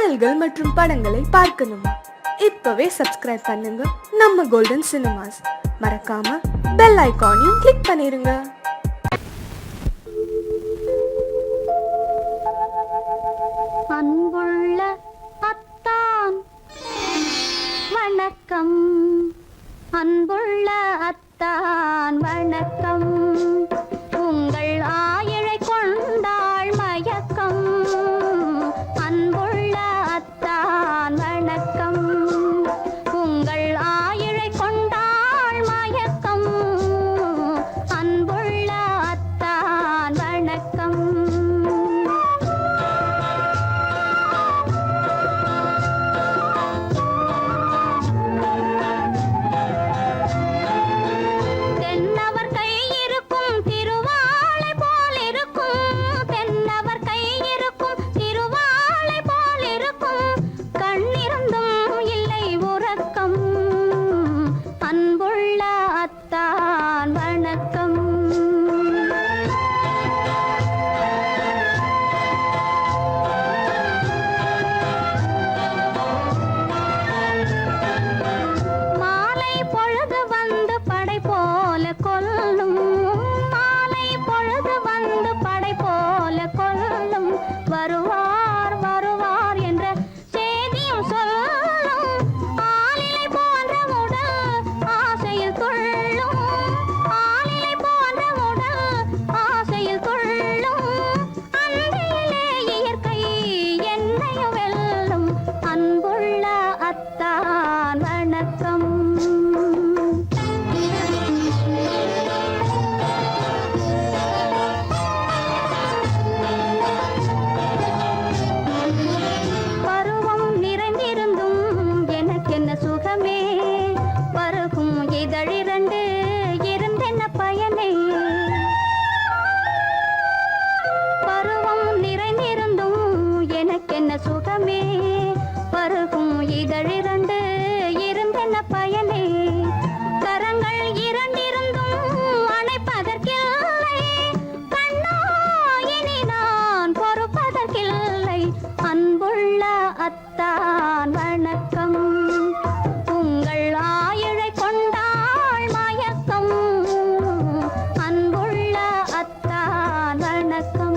பாடல்கள் மற்றும் படங்களை பார்க்கணுமா? இப்பவே சப்ஸ்கிரைப் பண்ணுங்க நம்ம கோல்டன் சினிமாஸ். மறக்காம பெல் ஐகானையும் கிளிக் பண்ணிருங்க. அன்புள்ள அத்தான் வணக்கம், அன்புள்ள அத்தான் வணக்கம். உங்கள் ஆயிழை கொண்டாள் மயக்கம். அன்புள்ள அத்தான் வணக்கம். உங்கள் ஆயிழை கொண்டாள் மயக்கம். அன்புள்ள அத்தான் வணக்கம். வருவார் வருவார் என்ற செய்தியும் சொல்லும். ஆளிலை போன்ற உடல் ஆசையில் துள்ளும். ஆளிலை போன்ற உடல் ஆசையில் துள்ளும். அன்பிலே இயற்கை என்னையும் வெல்லும். அன்புள்ள அத்தான் வணக்கம். சுகமே பருகும் இதழிரண்டு இருந்தென்ன பயனே? பருவம் நிறைந்திருந்தும் எனக்கென்ன சுகமே? பருகும் இதழிரண்டு இருந்தென்ன பயனே? கரங்கள் இரண்டிருந்தும் அணைப்பதற்கில்லை. கண்ணா இனி நான் பொறுப்பதற்கில்லை. அன்புள்ள அத்தான் வணக்கம். உங்கள் ஆயிழை கொண்டாள் மயக்கம். அன்புள்ள அத்தான் வணக்கம்.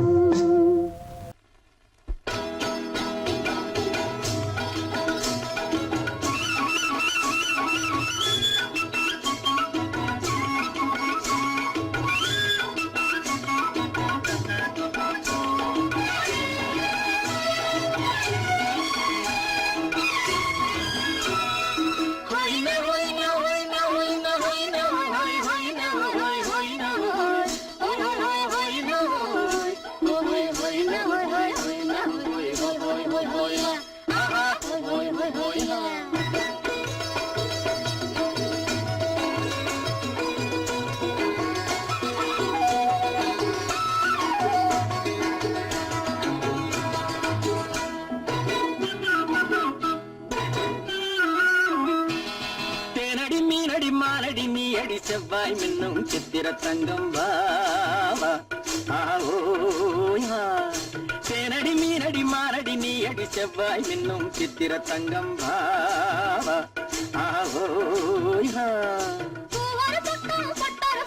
மாலடி நீ அடி செவ்வாய் மின்னும் சித்திர தங்கம் வாவா. தேனடி மீனடி மாலடி நீ அடி செவ்வாய் மின்னும் சித்திர தங்கம் வாவா.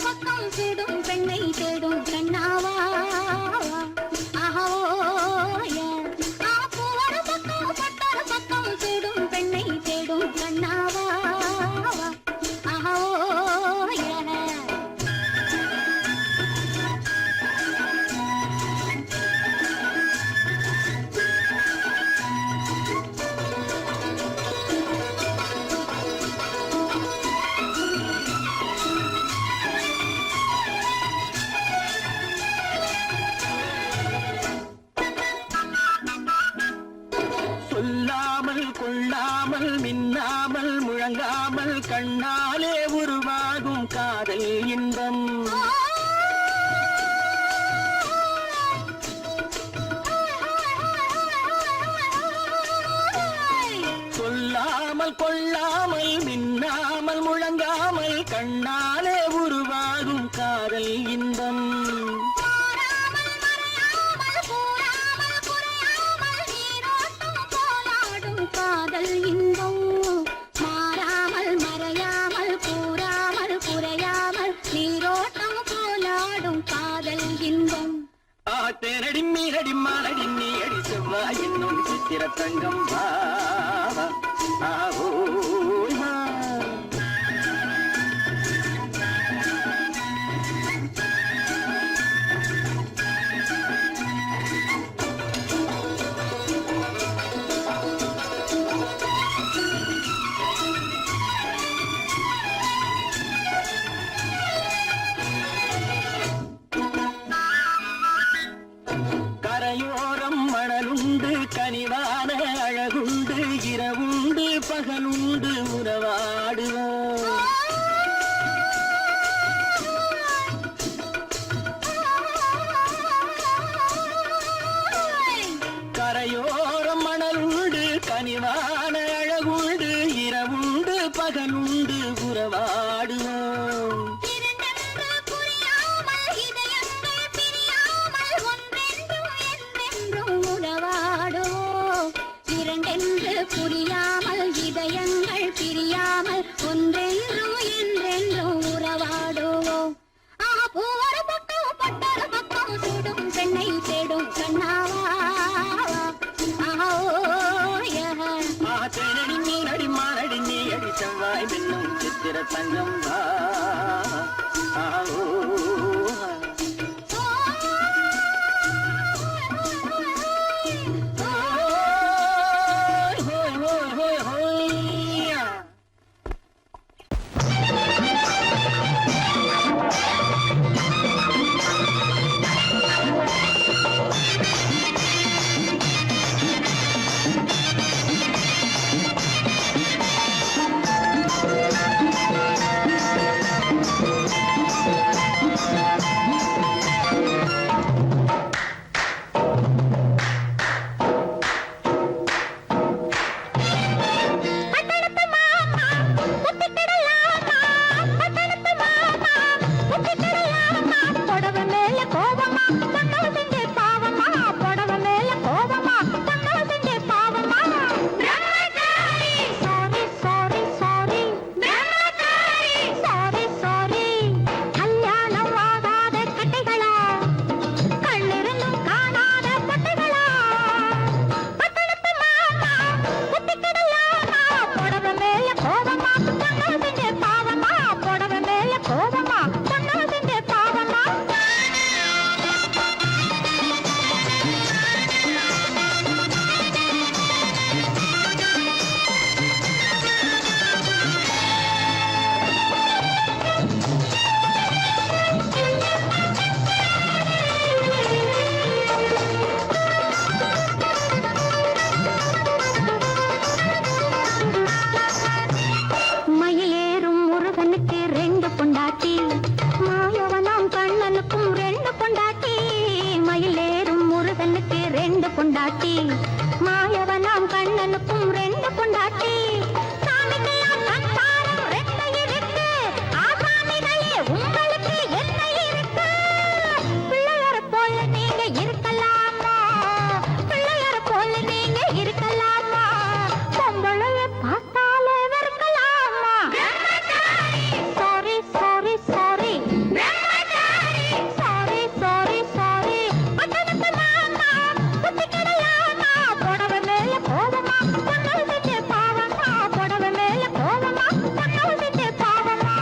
பக்கம் தேடும் பெண்ணை தேடும் கண்ணாவா. பக்கம் தேடும் பெண்ணை தேடும் கண்ணாவா. சொல்லாமல் கொள்ளாமல் மின்னாமல் முழங்காமல் கண்ணாலே உருவாகும் காதல் இன்பம். சொல்லாமல் கொள்ளாமல் மின்னாமல் முழங்காமல் கண்ணாலே உருவாகும் காதல் இன்பம். சித்திர தங்கம் பாவா ஆவோய் வா. கரையோரம் மணலுண்டு கனிவான அழகுண்டு இரவுண்டு பகலுண்டு உறவாடுவோம். கரையோரம் மணலுண்டு கனிவான அழகுண்டு இரவுண்டு பகலுண்டு உறவாடுவோம். புரியாமல் இதயங்கள் பிரியாமல் ஒன்றென்றும் என்றென்றும் உறவாடுவோம். ஒரு பக்கம் பட்டொரு பக்கம் சுடும் பெண்ணை தேடும் கண்ணாவா. தேனடி மீனடி மானடி நீ அடி செவ்வாய் மின்னும் சித்திர தங்கம் வா ஆவோ. பொண்டாட்டி மாயவனாம் கண்ணனுக்கும் ரெண்டு பொண்டாட்டி சாமிக்கெல்லாம் சம்சாரம் ரெண்டு இருக்கு ஆசாமிகளே உங்களுக்கு என்ன இருக்கு பிள்ளையார போல நீங்க இருக்கலாமா பிள்ளையார போல நீங்க இருக்கலாமா பொம்பளைய பார்த்தாலே வெறுக்கலாமா sorry sorry sorry sorry sorry sorry அத்தனத்து மாமா புத்தி கிடையாமா புடவை மேல கோவமா பொண்ணு செஞ்ச பாவமா புடவை மேல கோவமா பொண்ணு செஞ்ச பாவமா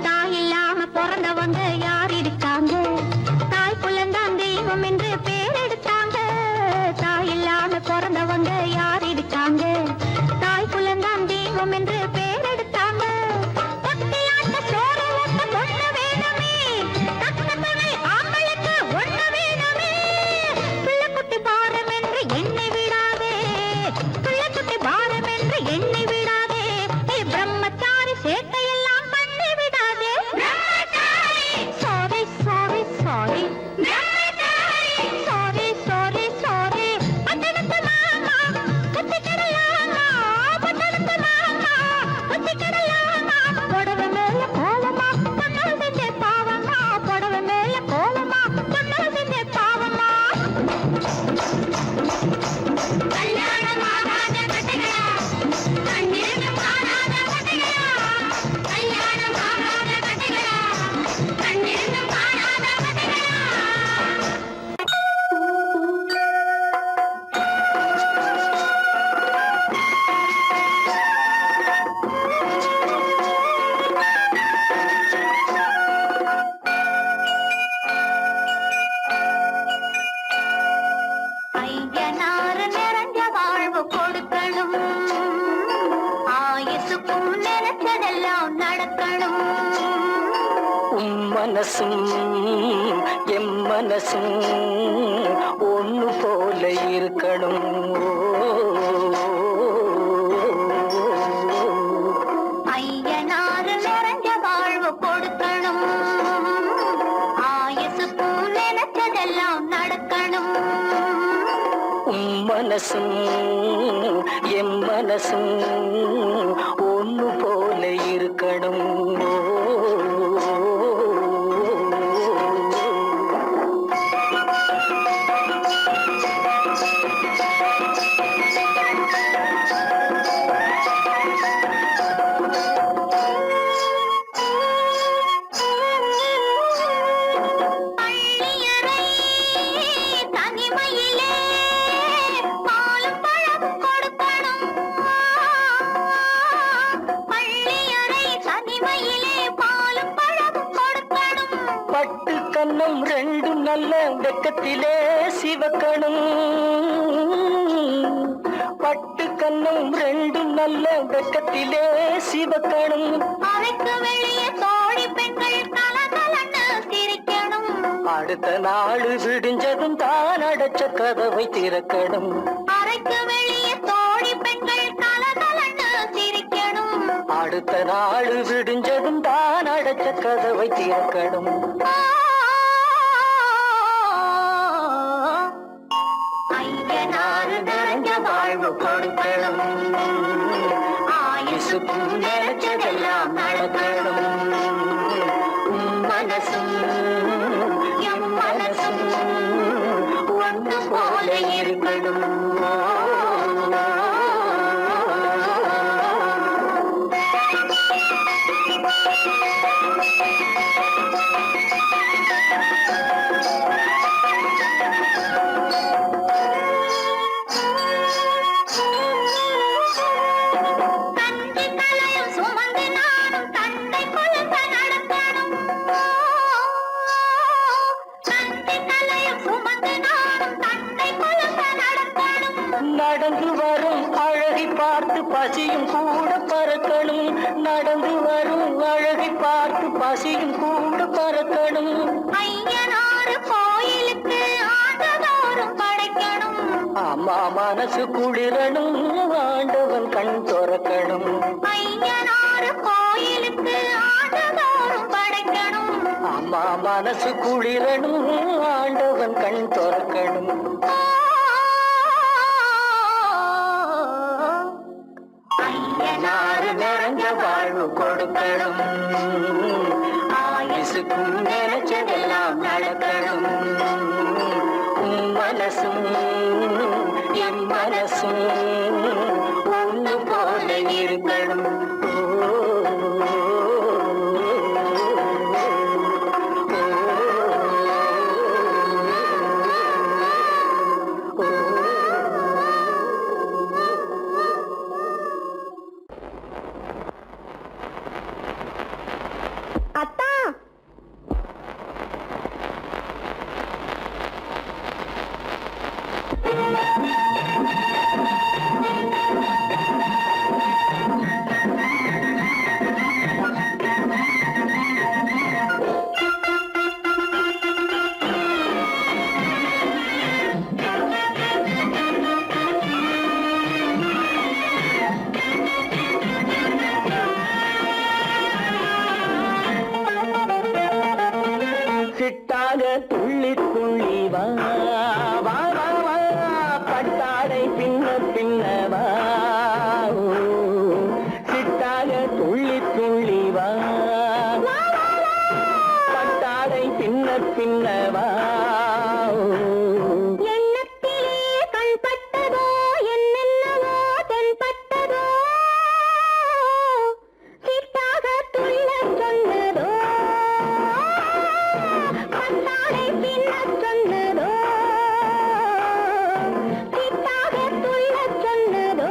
தாய் இல்லாம பிறந்தவங்க யார் இருக்காங்க தாய் புள்ளந்தான் தெய்வம் என்று பேர் எடுத்தாங்க தாய் இல்லாம பிறந்தவங்க யார் இருக்காங்க தாய் புள்ளந்தான் தெய்வம் என்று பேர் எடுத்தாங்க பட்டியாட்ட சோறு ஊட்ட பொண்ணு வேணுமே தக்கத்தவை ஆம்பளுக்கு ஒண்ணு வேணுமே பிள்ளைக்குட்டி பாரம் என்று என்னை விடாதே பிள்ளைக்குட்டி பாரம் என்று என்னை விடாதே பிரம்மச்சாரி சேட்டையெல்லாம் பண்ணி விடாதே sorry sorry sorry sorry sorry sorry பட்டணத்து மாமா புத்தி கிடையாமா பட்டணத்து மாமா ஆயுசுக்கும் நினைச்சதெல்லாம் நடக்கணும். மனசும் எம் மனசும் ஒண்ணு போல இருக்கணும். ஐயனாறு நிறைஞ்ச வாழ்வு கொடுக்கணும். ஆயுசுக்கும் நினைச்சதெல்லாம் நடக்கணும். மனசும் எம் மனசும் ஒண்ணு போல இருக்கணும். கண்ணம் ரெண்டும் நல்ல வெக்கத்திலே சிவக்கணும். பட்டு கண்ணம் ரெண்டும் நல்ல வெக்கத்திலே சிவக்கணும். அறைக்கு வெளியே தோழி பெண்கள் கலகலன்னு சிரிக்கணும். அடுத்த நாள் விடிஞ்சதும் தான் அடைச்ச கதவை திறக்கணும். அறைக்கு வெளியே தோழி பெண்கள் கலகலன்னு சிரிக்கணும். அடுத்த நாள் விடிஞ்சதும் தான் அடைச்ச கதவை திறக்கணும். ஐயனாறு நிறைஞ்ச வாழ்வு கொடுக்கணும். ஆயுசுக்கும் நினைச்சதெல்லாம் நடக்கணும். மனசும் எம் மனசும் ஒன்று போல இருக்கணும். நடந்து வரும் அழகை பார்த்து பசியும் கூட பறக்கணும். நடந்து வரும் அழகை பார்த்து பசியும் கூட பறக்கணும். ஐயனாறு கோயிலுக்கு ஆண்டதோறும் படைக்கணும். அம்மா மனசு குளிரணும், ஆண்டவன் கண் துறக்கணும். ஐயனாறு கோயிலுக்கு ஆண்டதோறும் படைக்கணும். அம்மா மனசு குளிரணும், ஆண்டவன் கண் துறக்கணும். ஐயனாறு நிறைஞ்ச வாழ்வு கொடுக்கணும். ஆயுசுக்கும் நினைச்சதெல்லாம் நடக்கணும். மனசும் என் மனசும் ஒண்ணு போல இருக்கணும். அத்தா, சிட்டாக துள்ளி துள்ளி வா வா வா வா, பட்டாடை பின்ன பின்னவா. சிட்டாக துள்ளி துள்ளி வா, பட்டாடை பின்ன பின்னவா. எண்ணத்திலே கண்பட்டதோ என்னென்னவோ தென்பட்டதோ, சிட்டாக துள்ளச் சொன்னதோ, பட்டாடை பின்னச் சொன்னதோ, சிட்டாக துள்ளச் சொன்னதோ,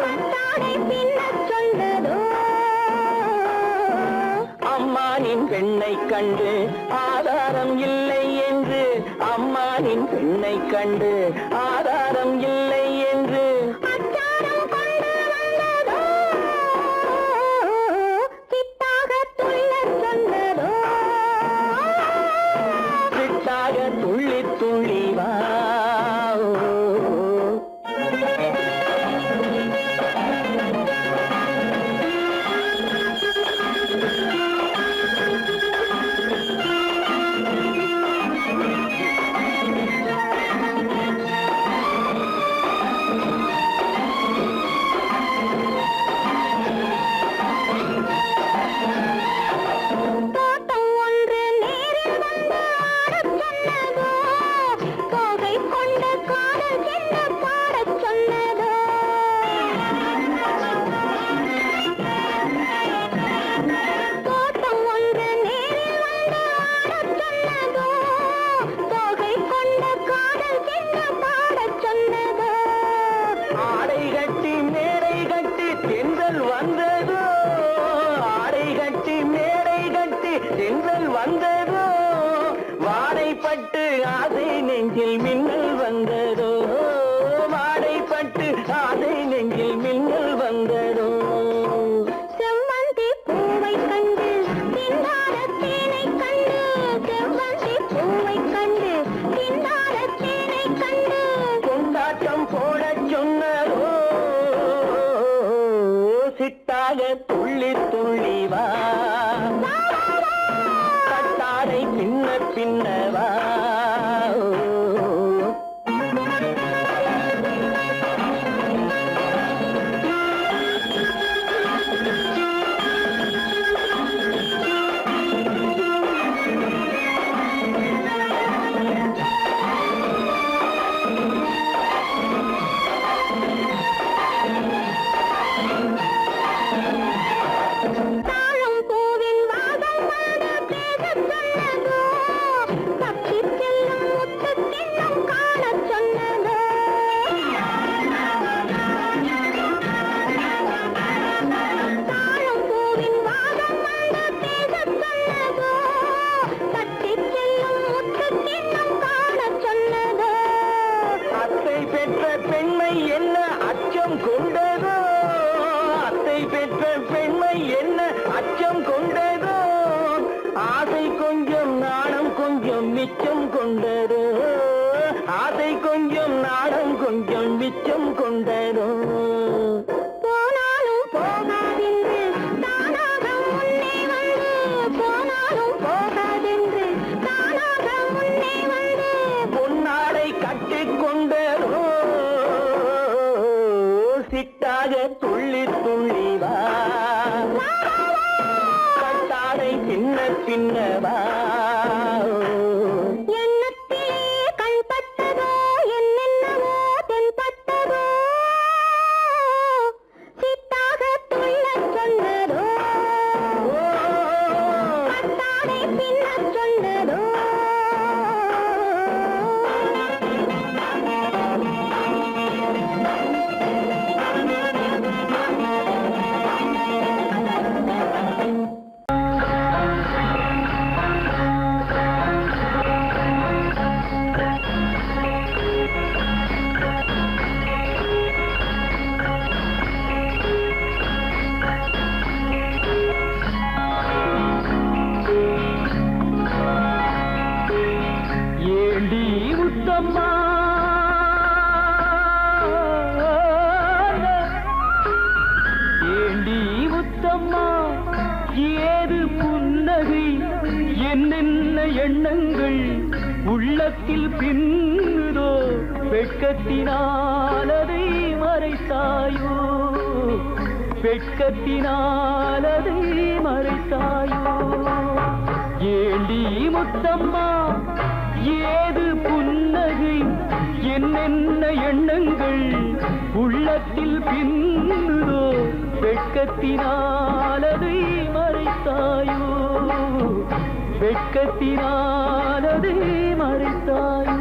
பட்டாடை பின்னச் சொன்னதோ. அம்மானின் பெண்ணை கண்டு ஆதாரம் இல்லை என்று, அம்மானின் பெண்ணை கண்டு ஆதாரம் இல்லை என்று அச்சாரம் கொண்டு சிட்டாக துள்ளி துள்ளி வா கட்டாடை பின்ன பின்னவா மிச்சம் கொண்டதோ ஆசை கொஞ்சம் நாடம் கொஞ்சம் மிச்சம் கொண்டதோ போனாலும் போகாதென்று தானாக முன்னே வந்து போனாலும் போகாதென்று தானாக முன்னே வந்து பொன்னாடை கட்டிக் கொண்டதோ சிட்டாக துள்ளி துள்ளி வா கட்டாடை பின்ன பின்னவா ஏண்டி முத்தம்மா ஏது புன்னகை என்னென்ன எண்ணங்கள் உள்ளத்தில் பின்னுதோ வெட்கத்தினாலதை மறைத்தாயோ வெட்கத்தினாலதை மறைத்தாயோ ஏண்டி முத்தம்மா ஏது புன்னகை என்னென்ன எண்ணங்கள் உள்ளத்தில் பின்னுதோ வெட்கத்தினாலதை மறைத்தாயோ வெட்கத்தினாலதை மறைத்தாயோ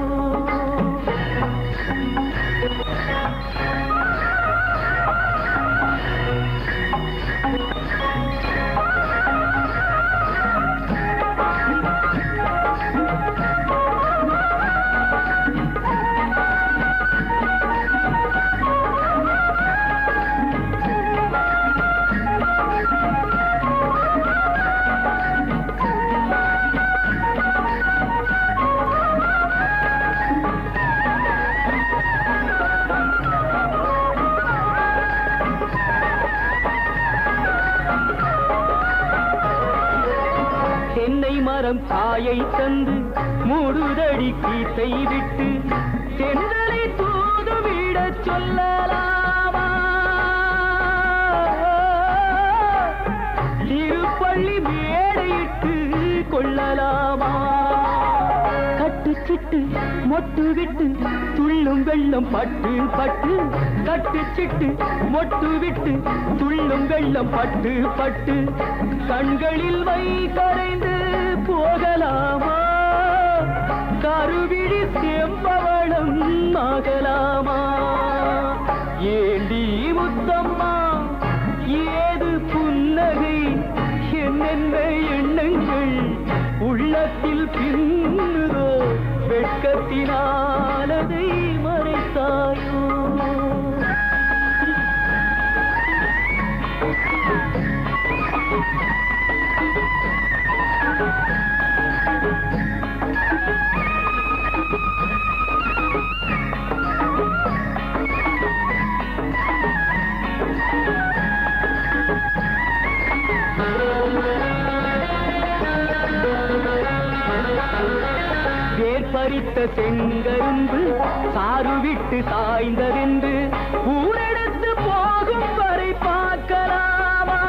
தென்னை மரம் சாயை தந்து மூடுதடி கீத்தை விட்டு தென்றலை தூதுவிடச் சொல்லலாமா திருப்பள்ளி மேடையிட்டு கொள்ளலாமா கட்டுச்சிட்டு மொட்டு விட்டு துள்ளும் வெள்ளம் பட்டு பட்டு கட்டுச்சிட்டு மொட்டு விட்டு துள்ளும் வெள்ளம் பட்டு பட்டு கண்களில் வை கரைந்து போகலாமா கருவிழி செம்பவளம் ஆகலாமா ஏண்டி முத்தம்மா ஏது புன்னகை என்னென்ன எண்ணங்கள் உள்ளத்தில் பின்னுதோ வெட்கத்தினாலதை மறைத்தாயோ பூத்த செங்கரும்பு சாறு விட்டு சாய்ந்ததென்று ஊரெடுத்து போகும் வரை பார்க்கலாமா?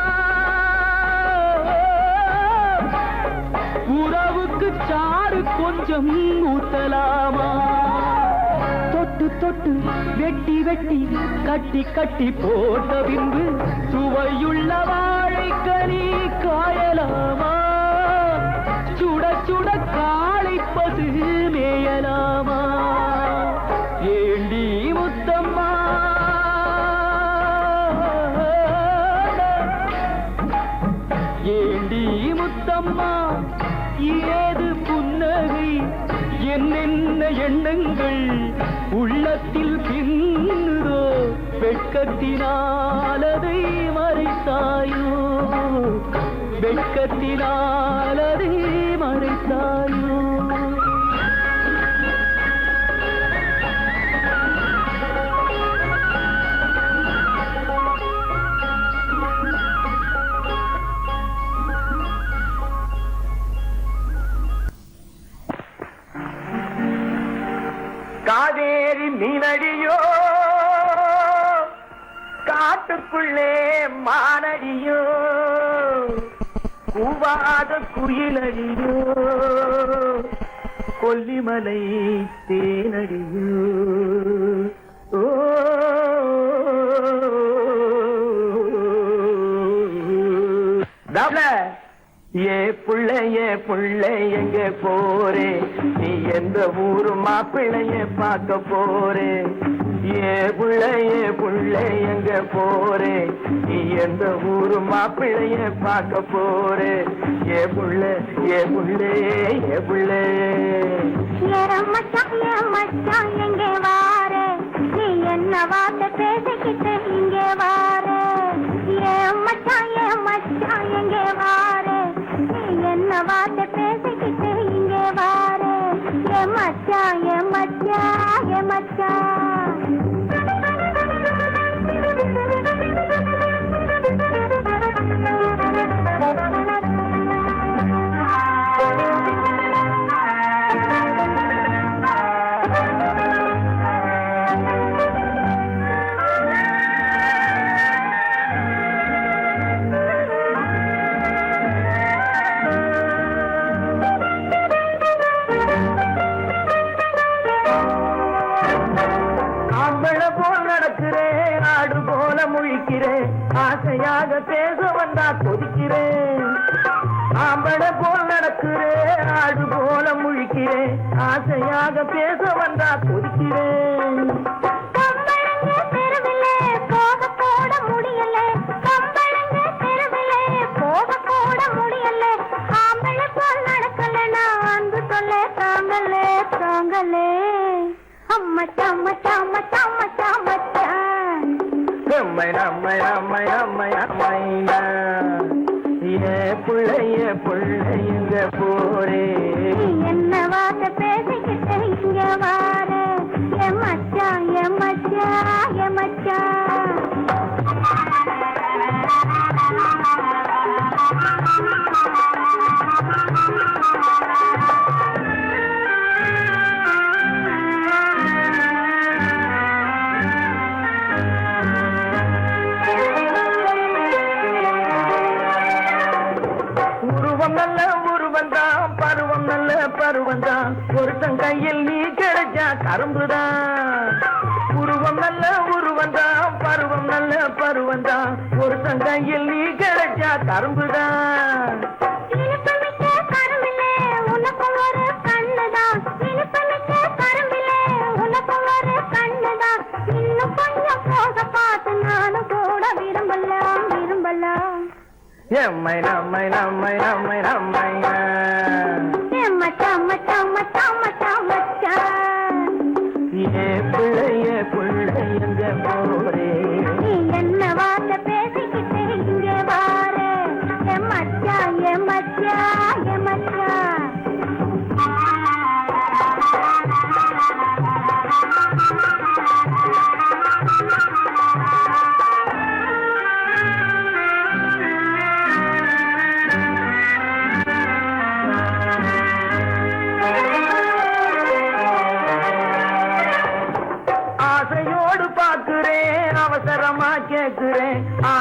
உறவுக்கு சாறு கொஞ்சம் ஊத்தலாமா? தொட்டு தொட்டு வெட்டி வெட்டி கட்டி கட்டி போட்ட பின்பு சுவையுள்ள வாழைக்கனி காயலாமா? சுட சுட காளை பசு மேயலாமா? ஏண்டி முத்தம்மா, ஏண்டி முத்தம்மா, ஏது புன்னகை, என்னென்ன எண்ணங்கள் உள்ளத்தில் பின்னுதோ? வெட்கத்தினாலதை மறைத்தாயோ, வெட்கத்தினாலதை மறைத்தாயோ? காவேரி மீனடியோ, காட்டுக்குள்ளே மானடியோ, கூவாத குயிலடியோ, கொல்லிமலை தேனடியோ. ஓ ஏ புள்ளை எங்க போரே, நீ எந்த ஊரு மாப்பிள்ளைய பார்க்க போரே? ஏ புள்ளை எங்க போரே, நீ எந்த ஊரு மாப்பிள்ளைய பார்க்க போரே? ஏ புள்ளை மச்சான் எங்கே வாரே, நீ என்ன வார்த்தை பேசிக்கிட்டு இங்கே வாரே? மச்சான் எங்கே வாரே, நீ என்ன வார்த்தை பேசிக்கிட்டு இங்கே வாரே? மச்சான் ஆசையாக பேச வந்தா கொதிக்கிறேன், ஆம்பளை போல் நடக்கிறேன், ஆடு போல முழிக்கிறேன், ஆசையாக பேச வந்தா கொதிக்கிறேன். புள்ளைங்க போரே, என்ன வார்த்தை பேசிக்கிட்டு இங்க வாரே? மச்சான் பருவந்தான், ஒருத்தன் கையில் நீ கிடைச்சா கரும்புதான். உருவம் நல்ல உருவந்தான், பருவம் நல்ல பருவந்தான், ஒருத்தன் கையில் நீ கிடைச்சா கரும்புதான். எம்மை நம்மை நம்மை நம்மை நம்மை ஏ பிள்ளை எங்க போரே, என்ன வார்த்தை பேசிக்கிட்டு இங்கே வாரே? மச்சா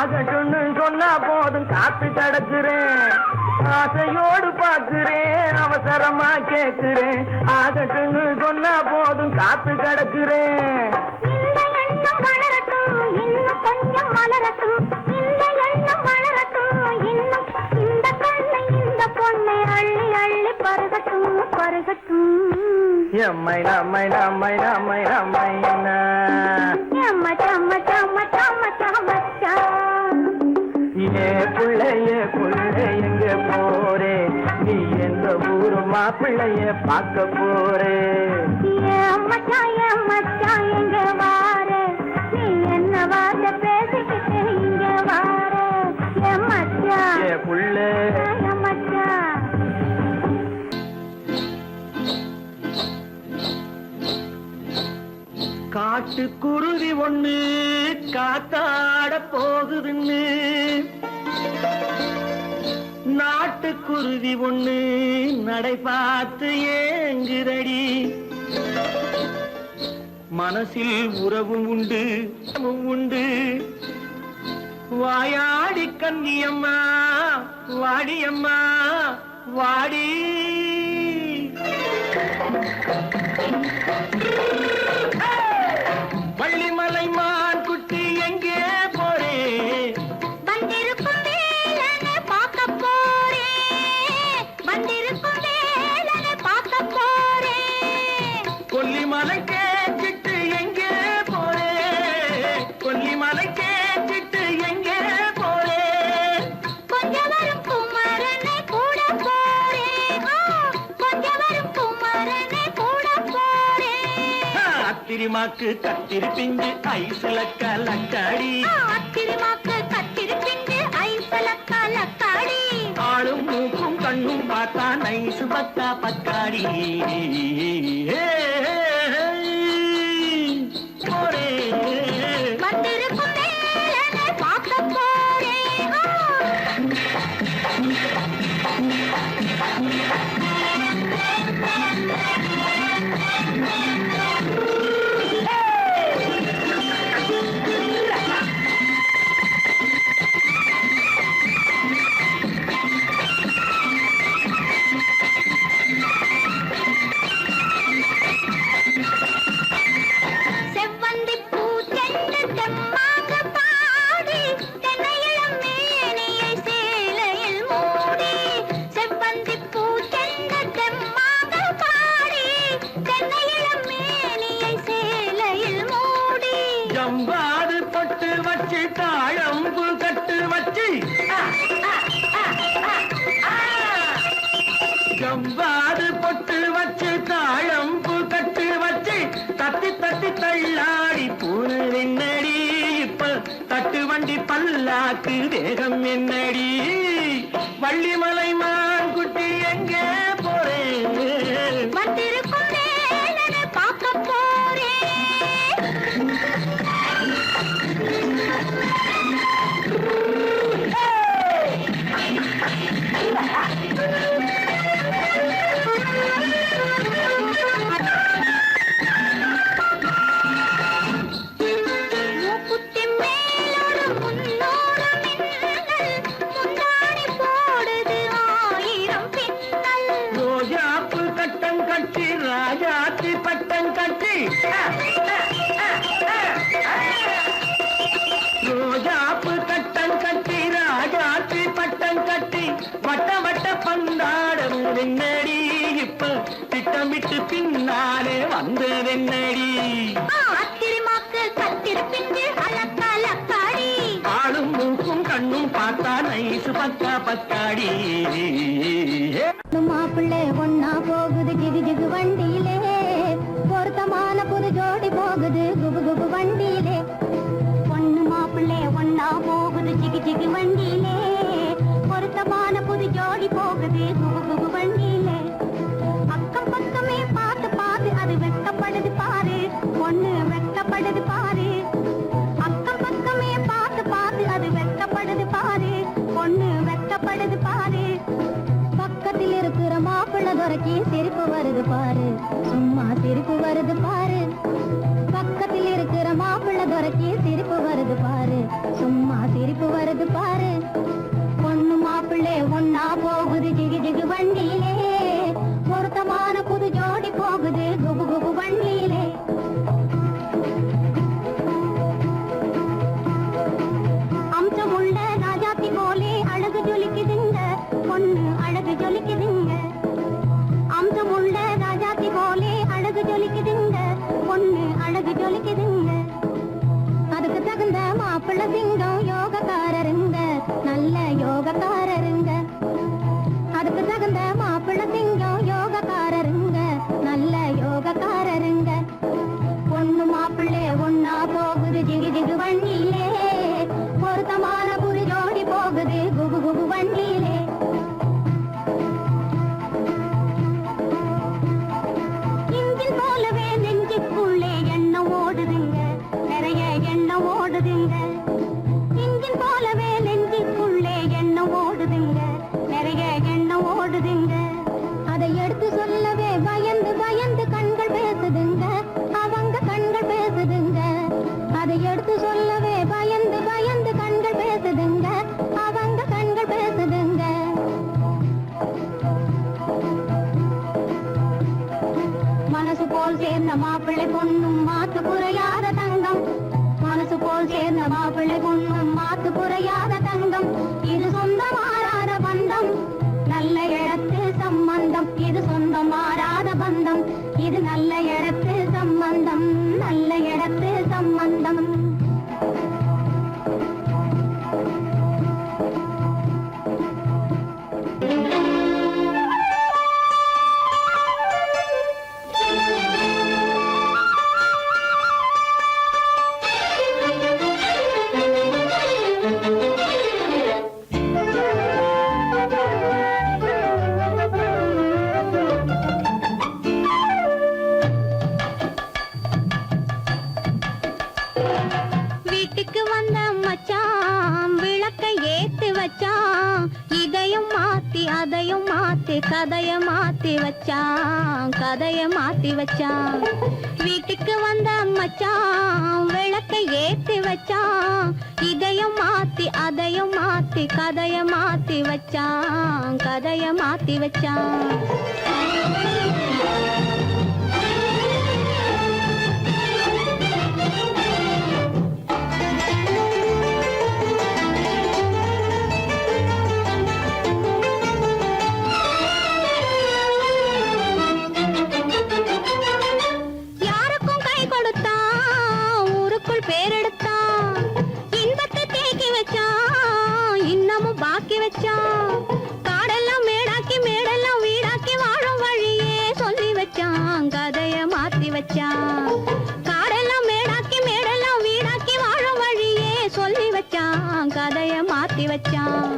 ஆகட்டும்னு சொன்னா போதும் காத்து கிடக்குறேன் ஆசையோடு பாக்குறேன் அவசரமா கேக்குறேன் ஆகட்டும்னு சொன்னா போதும் காத்து கிடக்குறேன் இந்த எண்ணம் வளரட்டும் இன்னும் கொஞ்சம் வளரட்டும் இந்த எண்ணம் வளரட்டும் இன்னும் இந்த கண்ணை இந்த பொண்ணை அள்ளி அள்ளி பருகட்டும் பருகட்டும் எம்மை நம்மை நம்மை நம்மை நம்மை என்ன சம்ம சம்ம சம்ம சம்ம சம்மச்சா ஏ புள்ளைய எங்க போறே நீ எந்த ஊரு மாப்பிள்ளைய பார்க்க போறே மச்சான் எங்க வாரு நீ என்ன வார்த்தை பேசிக்கிட்டு இங்க வாரு மச்சான் ஏ புள்ள மச்சான் காட்டுக்குருவி ஒண்ணு காத்தாட போகுதுன்னு நாட்டுக்குருவி ஒண்ணு நடை பார்த்து ஏங்குதடி மனசில் உறவும் உண்டு உண்டு வாயாடி கன்னியம்மா வாடியம்மா வாடி வள்ளிமலை மான் குட்டி எங்கே போறே வந்திருக்கும் வேலனை பார்க்க போறேன் வந்திருக்கும் வேலனை பார்க்க போறேன் கொல்லிமலை கேட்டுட்டு எங்கே போறே கொல்லிமலை கேட்டுட்டு எங்கே போறே கொஞ்சம் வரும் குமரனை கூட போறேன் கொஞ்சம் வரும் குமரனை கூட போறேன் அத்திரிமாக்கு கத்திரி பிஞ்சு ஐசுல கலக்காடி அத்திரிமாக்கு கத்திரி பிஞ்சு ஐசல கலக்காடி ஆளும் மூக்கும் கண்ணும் பார்த்தா நைசு பத்தா பக்காடி போரே வந்திருக்கும் வேலனை பார்க்க போறேன் செவ்வந்தி பூ தென்று தெம்மாக பாடி தென்னையிளம் மேனியை சேலையில் மூடி செவ்வந்தி பூ தென்று தெம்மாக பாடி தென்னையிளம் மேனியை சேலையில் மூடி ஜம்பாது பொட்டு வச்சு தாழம்பு கட்டு வச்சு ஜம்பாது பொட்டு வச்சு தாழம்பு கட்டு வச்சு தட்டி தட்டி தள்ளாடி பூரு என்னடி இப்ப தட்டு வண்டி பல்லாக்கு வேகம் என்னடி வள்ளிமலை மான் குட்டி எங்கே போறேன் வந்திருக்கும் வேலனை பார்க்க போறேன் மூக்குத்தி மேலோடு முன்னோடு மின்னல் முந்தாடி போடுது ஆயிரம் பின்னல் ரோஜாப்பு கட்டம் கட்டி ராஜாத்தி பட்டம் கட்டி ரோஜாப்பு கட்டம் கட்டி ராஜாத்தி பட்டம் கட்டி வட்ட வட்ட பந்தாடம் வெண்ணடி இப்ப திட்டமிட்டு பின்னாலே வந்ததென்னடி அத்திரிமாக்கு கத்திரி பிஞ்சு அலக்காடி ஆளும் மூக்கும் கண்ணும் பார்த்தா நைசு பக்கா பக்காடி மாப்பிள்ளை ஒன்னா போகுது ஜிகு ஜிகு வண்டியிலே பொருத்தமான புது ஜோடி போகுது குபு குபு வண்டியிலே பொண்ணு மாப்பிள்ளை ஒன்னா போகுது ஜிகு ஜிகு வண்டியிலே பொருத்தமான புது ஜோடி போகுது குபு குபு வண்டியிலே அக்கம் பக்கமே பார்த்து பார்த்து அது வெட்டப்படுது பாரு பொண்ணு வெட்டப்படுது பாரு அக்கம் பக்கமே பார்த்து பார்த்து அது வெட்டப்படுது பாரு பொண்ணு வெட்டப்படுது பாரு பக்கத்தில் இருக்கிற மாப்பிள்ளை துறைக்கு சிரிப்பு வருது பாரு சும்மா சிரிப்பு வருது பாரு பக்கத்தில் இருக்கிற மாப்பிள்ளை துறைக்கு சிரிப்பு வருது பாரு, சும்மா சிரிப்பு வருது பாரு. பொண்ணு மாப்பிள்ளை ஒன்னா போகுது ஜிகு ஜிகு வண்டியிலே, பொருத்தமான புது ஜோடி போகுது குபு குபு வண்டியிலே. அம்சமுள்ள ராஜாத்தி போலே அழகு ஜொலிக்குதுங்க, பொண்ணு அழகு ஜொலிக்குதுங்க. அம்சமுள்ள ராஜாத்தி போலே அழகு ஜொலிக்குதுங்க, பொண்ணு அழகு ஜொலிக்குதுங்க. அதுக்கு தகுந்த மாப்பிள்ளை சிங்கம் யோகக்காரருங்க, நல்ல யோகக்காரருங்க. அதுக்கு தகுந்த மாப்பிள்ளை சிங்கம் யோகக்காரருங்க, நல்ல யோகக்காரருங்க. பொண்ணு மாப்பிள்ளை ஒன்னா போகுது ஜிகு ஜிகு வண்டியிலே, பொருத்தமான புது ஜோடி போகுது குபு குபு வண்டியிலே. இன்ஜின் போலவே நெஞ்சுக்குள்ளே எண்ணம் ஓடுதுங்க, நிறைய எண்ணம் ஓடுதுங்க. இன்ஜின் போலவே நெஞ்சுக்குள்ளே எண்ணம் ஓடுதுங்க, நிறைய எண்ணம் ஓடுதுங்க. அதை எடுத்து சொல்லவே பயந்து பயந்து கண்கள் பேசுதுங்க, அவங்க கண்கள் பேசுதுங்க. அதை எடுத்து சொல்லவே பயந்து பயந்து கண்கள் பேசுதுங்க, அவங்க கண்கள் பேசுதுங்க. மனசு போல் சேர்ந்த மாப்பிள்ளை பொண்ணும் மாத்து குறையாத தங்கம், மனசு போல் சேர்ந்த மாப்பிள்ளை பொண்ணும் மாத்து குறையாத தங்கம். இது சொந்தம் மாறாத பந்தம், நல்ல இடத்து சம்பந்தம். இது சொந்தம் மாறாத பந்தம், இது நல்ல இடத்து சம்பந்தம், நல்ல இடத்து சம்பந்தம். வீட்டுக்கு வந்த மச்சான் விளக்க ஏத்தி வச்சான், இதையும் மாத்தி அதையும் மாத்தி கதைய மாத்தி வச்சான், கதைய மாத்தி வச்சான். வீட்டுக்கு வந்த மச்சான் விளக்க ஏத்தி வச்சான், இதையும் மாத்தி அதையும் மாத்தி கதைய மாத்தி வச்சான், கதைய மாத்தி வச்சான். யாருக்கும் கை கொடுத்தான், ஊருக்குள் பேரெடுத்தான், இன்பத்தை தேக்கி வச்சான், இன்னமும் பாக்கி வச்சான். காடெல்லாம் மேடாக்கி மேடெல்லாம் வீடாக்கி வாழும் வழியே சொல்லி வச்சான், கதைய மாத்தி வச்சான். காடெல்லாம் மேடாக்கி மேடெல்லாம் வீடாக்கி வாழும் வழியே சொல்லி வச்சான், கதைய மாத்தி வச்சான்.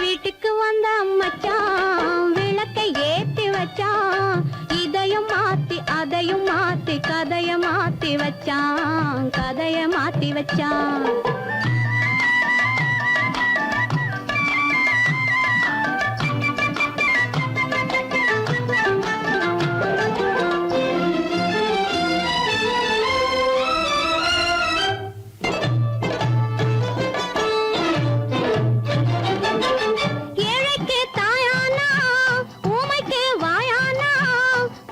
வீட்டுக்கு வந்த மச்சான் விளக்கை ஏத்தி வச்சான், இதையும் மாத்தி அதையும் மாத்தி கதைய மாத்தி வச்சான், கதைய மாத்தி வச்சான். ஏழைக்கு தாயானா, ஊமைக்கு வாயானா,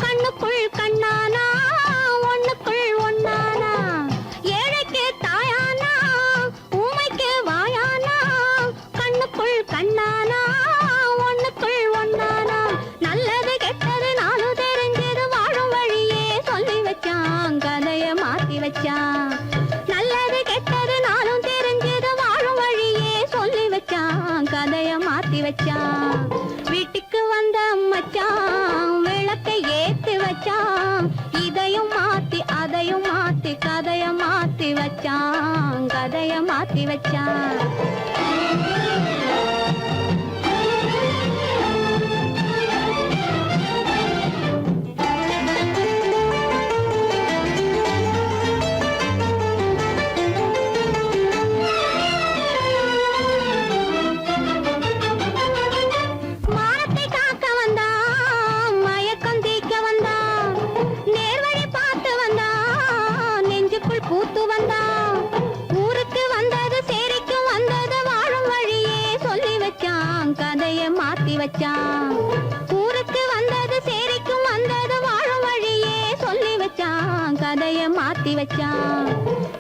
கண்ணுக்குள் கண்ணானா, ஒண்ணுக்குள் ஒண்ணானா. ஏழைக்கு தாயானா, ஊமைக்கு வாயானா, கண்ணுக்குள் கண்ணானா, ஒண்ணுக்குள் ஒண்ணானா. நல்லது கெட்டது நானும் தெரிஞ்சது வாழும் வழியே சொல்லி வச்சான், கதைய மாத்தி வச்சான். நல்லது கெட்டது நானும் தெரிஞ்சது வாழும் வழியே சொல்லி வச்சான், கதைய மாத்தி வச்சான். வீட்டுக்கு வந்த மச்சான் விளக்கை ஏத்தி வச்சான், இதையும் மாத்தி அதையும் மாத்தி கதைய மாத்தி வச்சான், கதைய மாத்தி வச்சான். கதைய மாத்தி வச்சான். ஊருக்கு வந்தது சேரிக்கும் வந்தது வாழும் வழியே சொல்லி வச்சான், கதைய மாத்தி வச்சான்.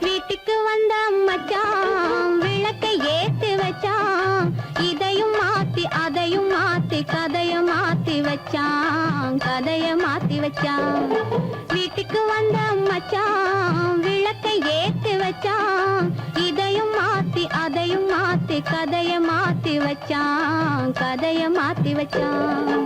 வீட்டுக்கு வந்த மச்சான் விளக்கை ஏத்தி வச்சான், இதையும் மாத்தி அதையும் மாத்தி கதைய மாத்தி வச்சான், கதைய மாத்தி வச்சான். வீட்டுக்கு வந்த மச்சான் விளக்கை ஏத்தி வச்சான், இதையும் மாத்தி அதையும் மாத்தி கதைய மாத்தி வச்சான், கதைய மாத்தி வச்சான்.